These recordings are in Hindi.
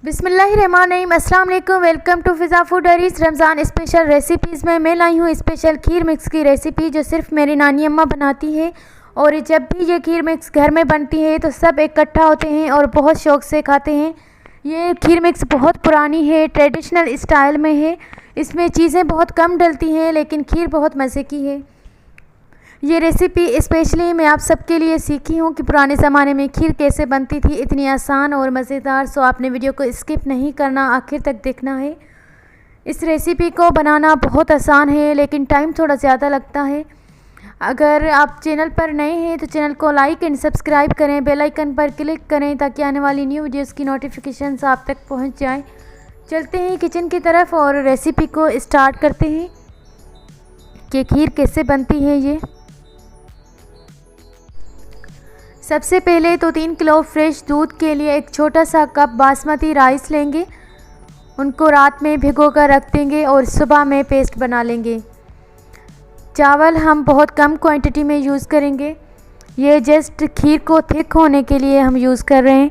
बिस्मिल्लाहिर्रहमानिर्रहीम। अस्सलाम वालेकुम। Welcome to Fiza food diaries. Ramzan special recipes में मैं लाई हूँ स्पेशल खीर मिक्स की रेसिपी, जो सिर्फ मेरी नानी अम्मा बनाती है। और जब भी ये खीर मिक्स घर में बनती है तो सब इकट्ठा होते हैं और बहुत शौक़ से खाते हैं। ये खीर मिक्स बहुत पुरानी है, ट्रेडिशनल स्टाइल में है। इसमें चीज़ें बहुत कम डलती हैं लेकिन खीर बहुत मज़े की है। ये रेसिपी स्पेशली मैं आप सबके लिए सीखी हूँ कि पुराने ज़माने में खीर कैसे बनती थी, इतनी आसान और मज़ेदार। सो आपने वीडियो को स्किप नहीं करना, आखिर तक देखना है। इस रेसिपी को बनाना बहुत आसान है लेकिन टाइम थोड़ा ज़्यादा लगता है। अगर आप चैनल पर नए हैं तो चैनल को लाइक एंड सब्सक्राइब करें, बेल आइकन पर क्लिक करें ताकि आने वाली न्यू वीडियोज़ की नोटिफिकेशंस आप तक पहुँच जाए। चलते हैं किचन की तरफ और रेसिपी को स्टार्ट करते हैं कि खीर कैसे बनती है। ये सबसे पहले तो 3 किलो फ्रेश दूध के लिए एक छोटा सा कप बासमती राइस लेंगे। उनको रात में भिगो कर रख देंगे और सुबह में पेस्ट बना लेंगे। चावल हम बहुत कम क्वांटिटी में यूज़ करेंगे, ये जस्ट खीर को थिक होने के लिए हम यूज़ कर रहे हैं।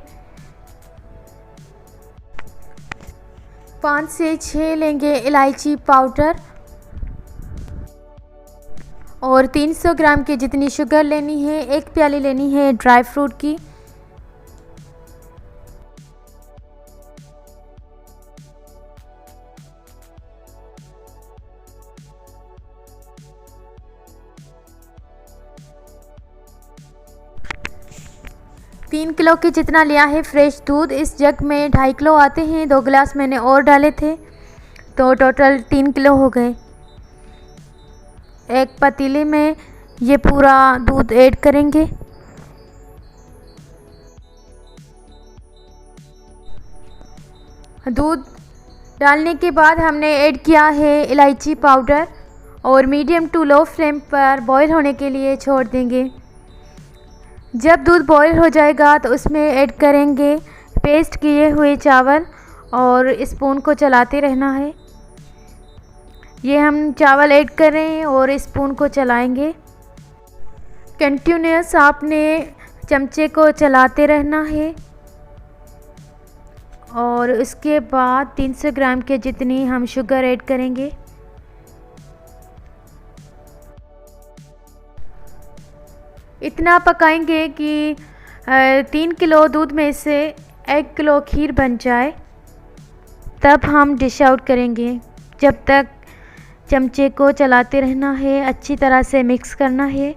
5 से 6 लेंगे इलायची पाउडर और 300 ग्राम की जितनी शुगर लेनी है। 1 प्याली लेनी है ड्राई फ्रूट की। तीन किलो की जितना लिया है फ्रेश दूध। इस जग में 2.5 किलो आते हैं, 2 गिलास मैंने और डाले थे तो टोटल 3 किलो हो गए। एक पतीले में ये पूरा दूध ऐड करेंगे। दूध डालने के बाद हमने ऐड किया है इलायची पाउडर और मीडियम टू लो फ्लेम पर बॉईल होने के लिए छोड़ देंगे। जब दूध बॉईल हो जाएगा तो उसमें ऐड करेंगे पेस्ट किए हुए चावल और स्पून को चलाते रहना है। ये हम चावल ऐड करें और स्पून को चलाएंगे। कंटिन्यूस आपने चमचे को चलाते रहना है। और उसके बाद 300 ग्राम के जितनी हम शुगर ऐड करेंगे। इतना पकाएंगे कि 3 किलो दूध में से 1 किलो खीर बन जाए, तब हम डिश आउट करेंगे। जब तक चमचे को चलाते रहना है, अच्छी तरह से मिक्स करना है।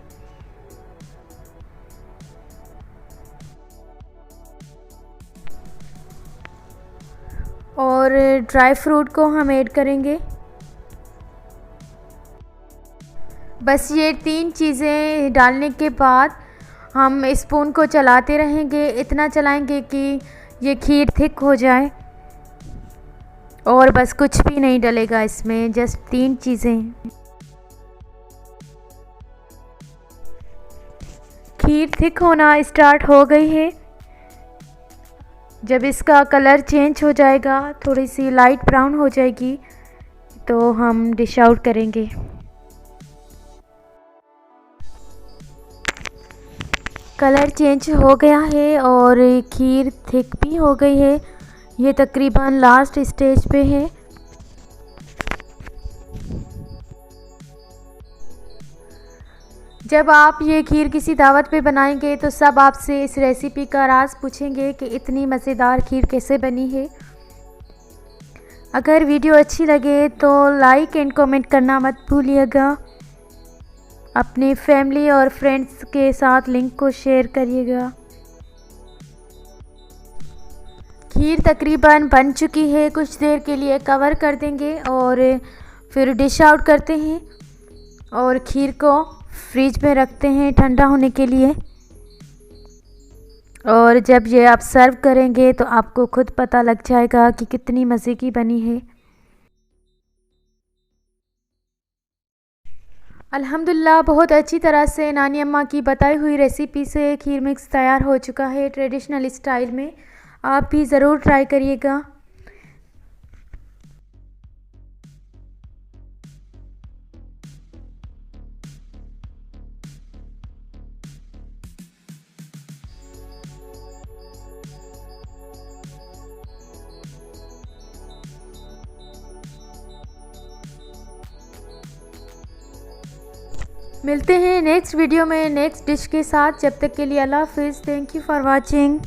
और ड्राई फ्रूट को हम ऐड करेंगे। बस ये 3 चीज़ें डालने के बाद हम स्पून को चलाते रहेंगे। इतना चलाएंगे कि ये खीर थिक हो जाए और बस कुछ भी नहीं डलेगा इसमें, जस्ट 3 चीज़ें। खीर थिक होना स्टार्ट हो गई है। जब इसका कलर चेंज हो जाएगा, थोड़ी सी लाइट ब्राउन हो जाएगी, तो हम डिश आउट करेंगे। कलर चेंज हो गया है और खीर थिक भी हो गई है। ये तकरीबन लास्ट स्टेज पे है। जब आप ये खीर किसी दावत पे बनाएंगे तो सब आपसे इस रेसिपी का राज पूछेंगे कि इतनी मज़ेदार खीर कैसे बनी है। अगर वीडियो अच्छी लगे तो लाइक एंड कमेंट करना मत भूलिएगा। अपनी फैमिली और फ्रेंड्स के साथ लिंक को शेयर करिएगा। खीर तकरीबन बन चुकी है। कुछ देर के लिए कवर कर देंगे और फिर डिश आउट करते हैं और खीर को फ्रिज में रखते हैं ठंडा होने के लिए। और जब ये आप सर्व करेंगे तो आपको खुद पता लग जाएगा कि कितनी मज़े की बनी है। अल्हम्दुलिल्लाह बहुत अच्छी तरह से नानी अम्मा की बताई हुई रेसिपी से खीर मिक्स तैयार हो चुका है ट्रेडिशनल स्टाइल में। आप भी ज़रूर ट्राई करिएगा। मिलते हैं नेक्स्ट वीडियो में नेक्स्ट डिश के साथ। जब तक के लिए अल्लाह हाफिज़। Thank you for watching.